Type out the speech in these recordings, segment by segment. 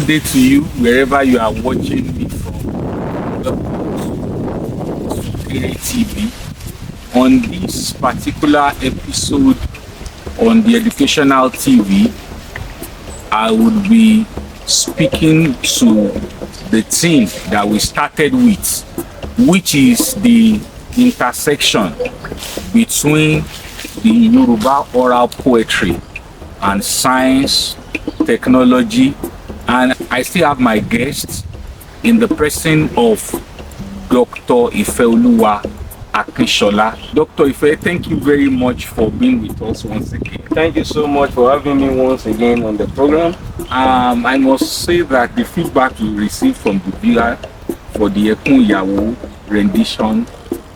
good day to you wherever you are watching me from. Ìsuntéré TV. On this particular episode on the educational TV, I would be speaking to the theme that we started with, which is the intersection between the Yoruba oral poetry and science, technology, and I still have my guests in the person of Dr. Ifeoluwa Akinshola. Dr. Ife, thank you very much for being with us once again. Thank you so much for having me once again on the program. I must say that the feedback we received from the viewer for the Ekun Yawo rendition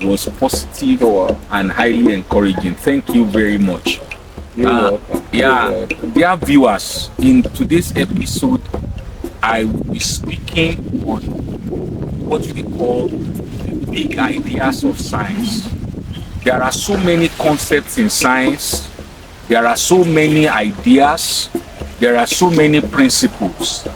was positive and highly encouraging. Thank you very much. You're welcome. Dear viewers, in today's episode, I will be speaking on what we call the big ideas of science. There are so many concepts in science, there are so many ideas, there are so many principles,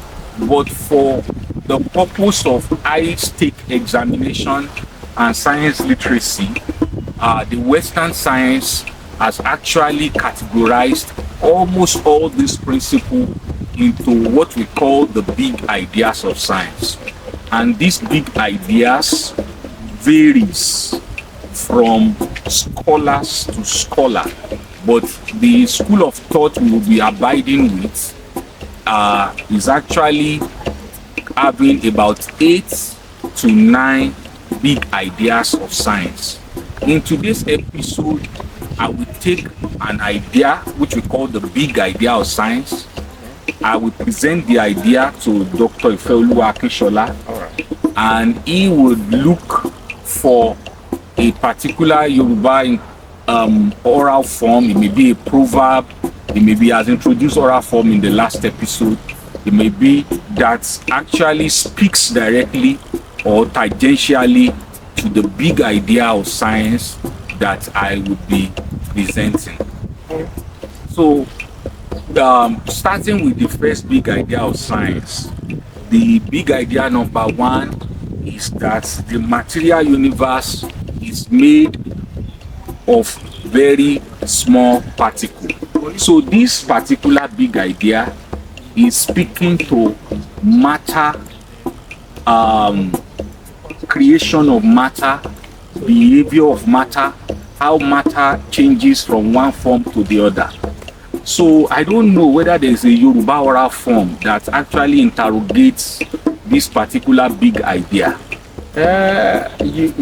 but for the purpose of high-stake examination and science literacy, the Western science has actually categorized almost all these principles into what we call the big ideas of science. And these big ideas varies from scholars to scholar, but the school of thought we will be abiding with is actually having about 8 to 9 big ideas of science. In today's episode, I will take an idea which we call the big idea of science. I will present the idea to Dr. Ifeoluwa Akinshola, and he would look for a particular Yoruba oral form. It may be a proverb, it may be as introduced oral form in the last episode, it may be that actually speaks directly or tangentially to the big idea of science that I would be presenting. So starting with the first big idea of science, the big idea number one is that the material universe is made of very small particles. So this particular big idea is speaking to matter, creation of matter, behavior of matter, how matter changes from one form to the other. So I don't know whether there is a Yoruba oral form that actually interrogates this particular big idea. If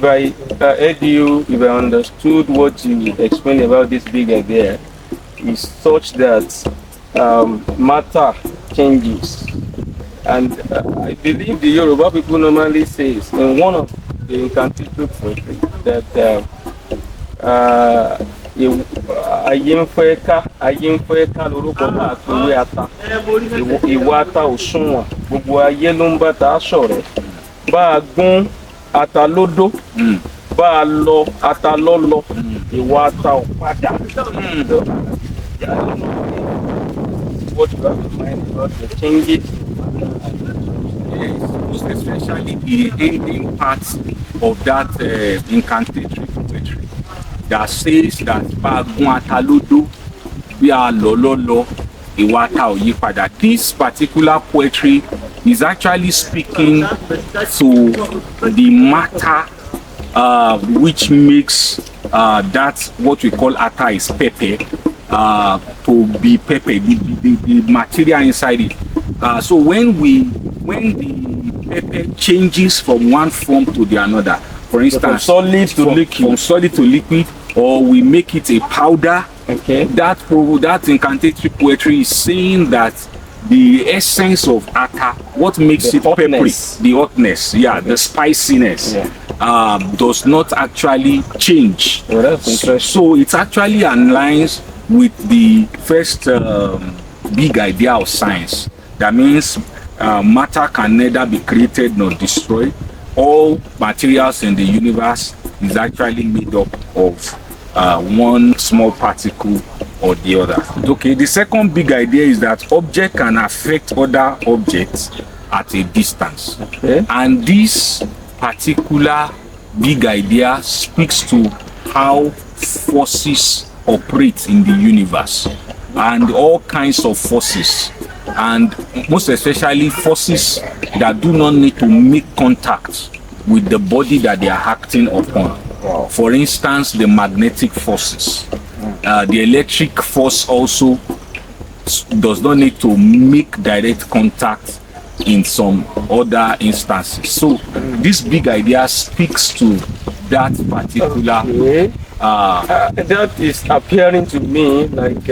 I heard you, if I understood what you explained about this big idea, is such that matter changes. And I believe the Yoruba people normally say in one of the incantation poetry that ayé ń fẹ́ ká lórúkọ náà àtòwé ata, ìwà ata òṣùwọ̀n, gbogbo ayé ló ń bá ta ṣọ̀rẹ́, bá a gún ata lódó, bá a lọ ata lọ́lọ, ìwà ata ò padà. What you have in mind about the changes? Most especially the ending part of that incantatory poetry that says that Bagun Atalodo, we are lololo, Iwata Oyipada. This particular poetry is actually speaking to the matter which makes that what we call ata is pepper to be pepper, the material inside it. So when the pepper changes from one form to the another, for instance, from solid to liquid, or we make it a powder, okay, that incantatory poetry is saying that the essence of ata, what makes it peppery, the hotness, the spiciness, does not actually change. Oh, that's interesting. So it actually aligns with the first big idea of science. That means matter can neither be created nor destroyed. All materials in the universe is actually made up of one small particle or the other. Okay, the second big idea is that object can affect other objects at a distance. Okay. And this particular big idea speaks to how forces operate in the universe, and all kinds of forces, and most especially forces that do not need to make contact with the body that they are acting upon. Wow. For instance, the magnetic forces. The electric force also does not need to make direct contact in some other instances. So this big idea speaks to that particular Okay. That is appearing to me like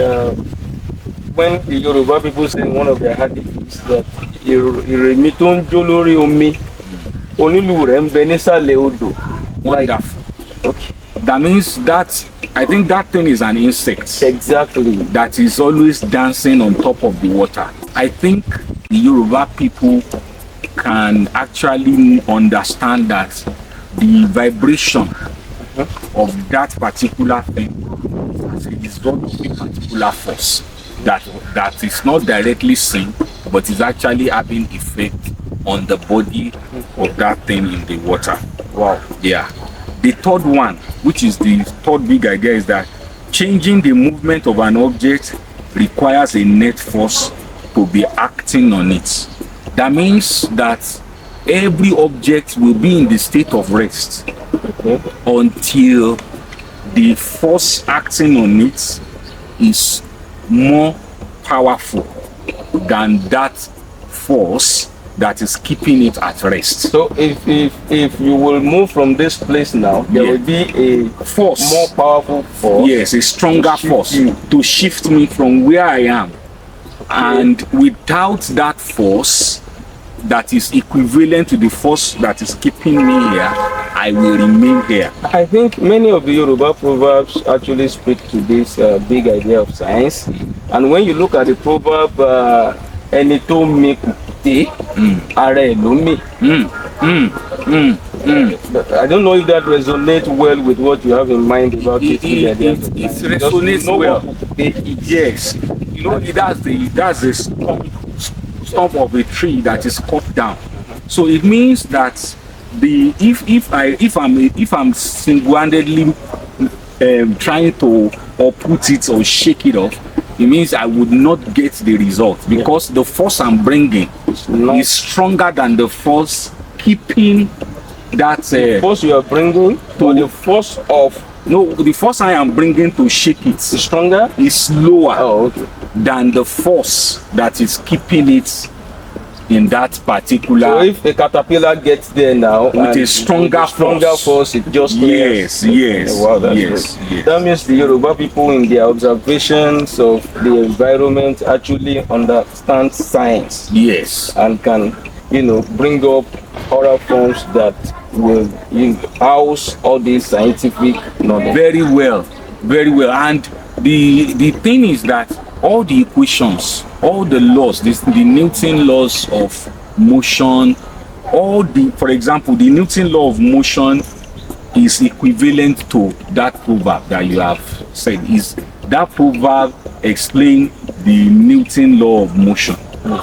when the Yoruba people say in one of their hadiths that ìrèmí tó ń jó lórí omi onílù rẹ̀ ń bẹ nísàlẹ̀ odò. wonderful. Okay. That means that I think that thing is an insect Exactly. that is always dancing on top of the water. I think the Yoruba people can actually understand that the vibration of that particular thing is always a particular force that is not directly seen, but is actually having effect on the body of that thing in the water. Wow. Yeah. The third one, which is the third big idea, is that changing the movement of an object requires a net force to be acting on it. That means that every object will be in the state of rest until the force acting on it is more powerful than that force that is keeping it at rest. So if you will move from this place now, there Yeah. will be a Force. more powerful force. Yes, a stronger To shift force you. to shift me from where I am. And without that force that is equivalent to the force that is keeping me here, I will remain here. I think many of the Yoruba proverbs actually speak to this big idea of science. And when you look at the proverb, ẹni tó mi kùté, ara ẹ̀ ló mì. I don't know if that resonates well with what you have in mind about this big idea. It resonates well. Yes, you know, that's the stump of a tree that is cut down. So it means that if I'm single-handedly trying to uproot it or shake it off, it means I would not get the result, because the force I'm bringing is stronger than the force keeping that. Force you are bringing to the force of the force I am bringing to shake it is stronger. is lower Oh, okay. than the force that is keeping it in that particular. So if a caterpillar gets there now With and a stronger force, it just Yes, yes, Wow, that's yes, great. yes. That means the Yoruba people in their observations of the environment actually understand science Yes. and can, bring up other forms that will house all this scientific knowledge. Very well, very well. And the thing is that all the equations, all the laws, the Newton laws of motion, for example, the Newton law of motion is equivalent to that proverb that you have said. Is that proverb explain the Newton law of motion?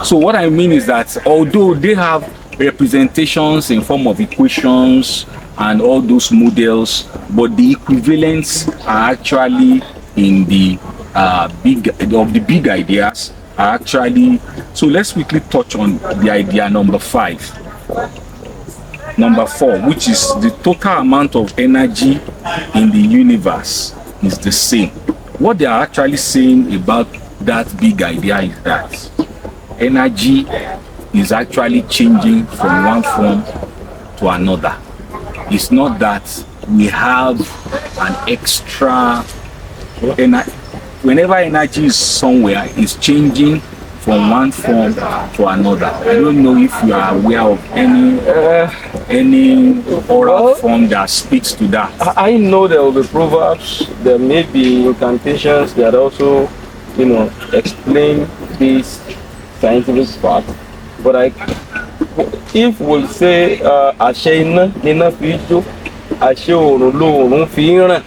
So what I mean is that although they have representations in form of equations and all those models, but the equivalents are actually in the big ideas are actually. So let's quickly touch on the idea number 4, which is the total amount of energy in the universe is the same. What they are actually saying about that big idea is that energy is actually changing from one form to another. It's not that we have an extra energy. Whenever energy is somewhere, it's changing from one form to another. I don't know if you are aware of any oral form that speaks to that. I know there will be proverbs, there may be incantations that also, explain this scientific part. But if we'll say àṣẹ iná fi jó, àṣẹ òrùn lòrùn fi ràn,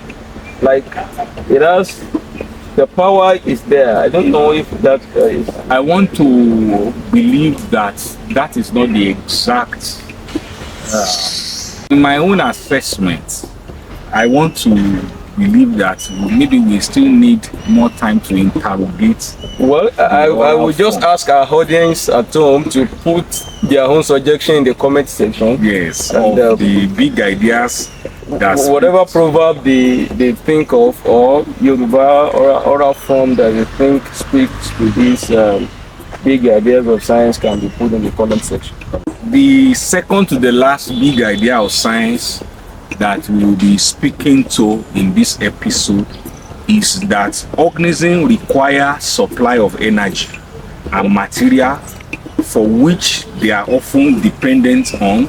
like it has the power is there. I don't know if that is. I want to believe that that is not the exact. In my own assessment, I want to believe that maybe we still need more time to interrogate. Well, I will just ask our audience at home to put their own suggestion in the comment section. Yes, And, of the big ideas that whatever proverb they think of, or Yoruba or oral form that they think speaks to these big ideas of science can be put in the comment section. the second to the last big idea of science that we will be speaking to in this episode is that organisms require supply of energy and material for which they are often dependent on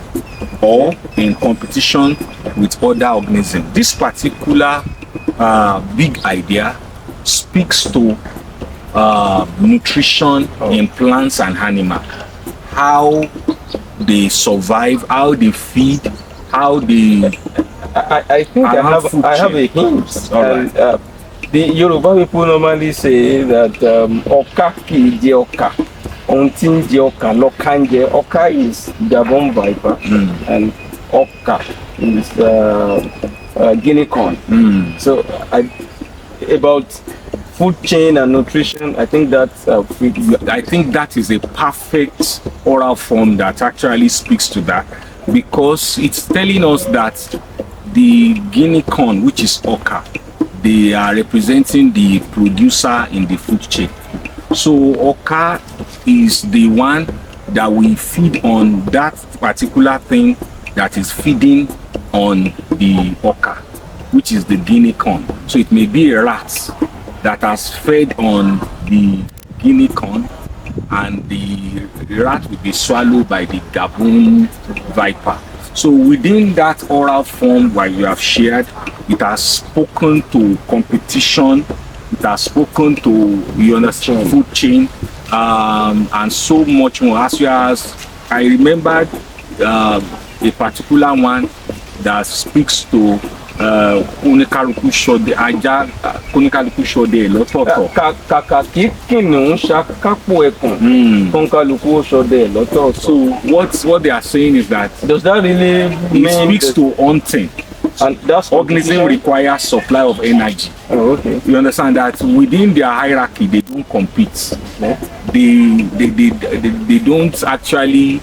or in competition with other organisms. This particular big idea speaks to nutrition in plants and animals, how they survive, how they feed, how they I think I have a hint. All And, the Yoruba people normally say that ọ̀ka kì í jẹ ọkà, ohun tí ń jẹ ọkà lọ́kà ń jẹ. Ọkà is Gabon viper, and ọkà is guinea corn. So about food chain and nutrition, I think that's I think that is a perfect oral form that actually speaks to that, because it's telling us that the guinea corn, which is oka, they are representing the producer in the food chain. So oka is the one that we feed on that particular thing that is feeding on the oka, which is the guinea corn. So it may be a rat that has fed on the guinea corn, and the rat will be swallowed by the Gabon viper. So within that oral form where you have shared, it has spoken to competition, it has spoken to, you understand, food chain, and so much more. As I remembered a particular one that speaks to oníkálukú ṣọdẹ ajá, oníkálukú ṣọdẹ lọ́tọ̀ọ̀tọ̀. kàkà kí kìnìún ṣàkápò ẹkùn, oníkálukú ṣọdẹ lọ́tọ̀ọ̀tọ̀. So what they are saying is that Does that really mean it speaks to hunting. and that's Organism requires supply of energy. Oh, okay. You understand that within their hierarchy they don't compete. Yeah. They don't actually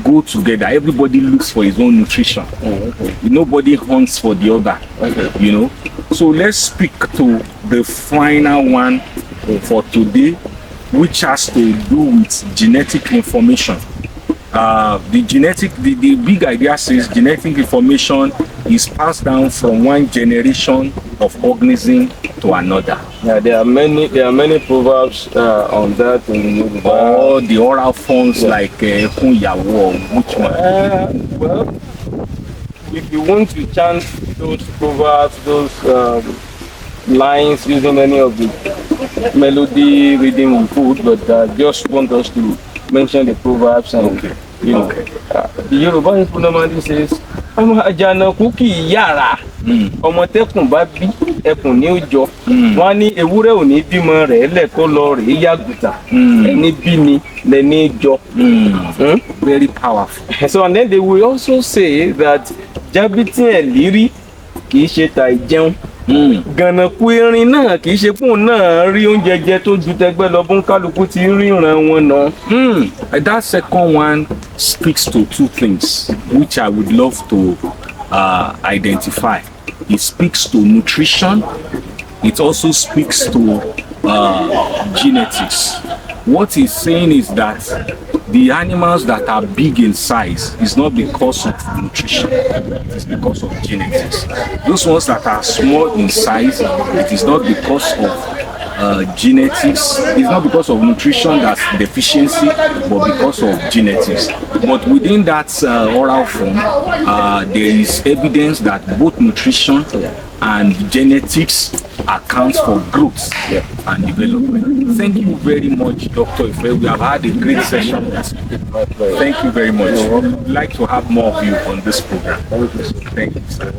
go together. Everybody looks for his own nutrition. Oh, okay. Nobody hunts for the other. Okay. You know. So let's speak to the final one for today, which has to do with genetic information. The big idea says genetic information is passed down from one generation of organism to another. Yeah, there are many proverbs on that in Yoruba. Or the oral forms like Ekun Yawo, which one? Well, if you want to chant those proverbs, those lines using any of the melody reading we put, but just want us to mention the proverbs and you know. The Yoruba people normally says, ọmọ àjànàkú kì í yára, ọmọ tẹkùn bá bí ẹkùn ní ó jọ. Wọ́n ní ewúrẹ́ ò ní bímọ rẹ̀ lẹ́kọ́ lọ rèé yàgùtà, ẹni bí ni lẹ́ni jọ. Very powerful. So and then they will also say that jábítí ẹ̀ lírí kì í ṣe ta ìjẹun. Gànàkú erin náà kì í ṣe fún náà rí oúnjẹ jẹ tó ju tẹgbẹ́ lọ bó ń kálukú ti ríran wọn náà. That second one speaks to two things which I would love to identify. It speaks to nutrition. It also speaks to genetics. What he's saying is that the animals that are big in size is not because of nutrition, it's because of genetics. Those ones that are small in size, it is not because of genetics, it's not because of nutrition that's deficiency, but because of genetics. But within that oral form, there is evidence that both nutrition and genetics accounts for growth and development. Thank you very much, Dr. Ife. We have had a great session. Thank you very much. We'd like to have more of you on this program. Thank you, sir.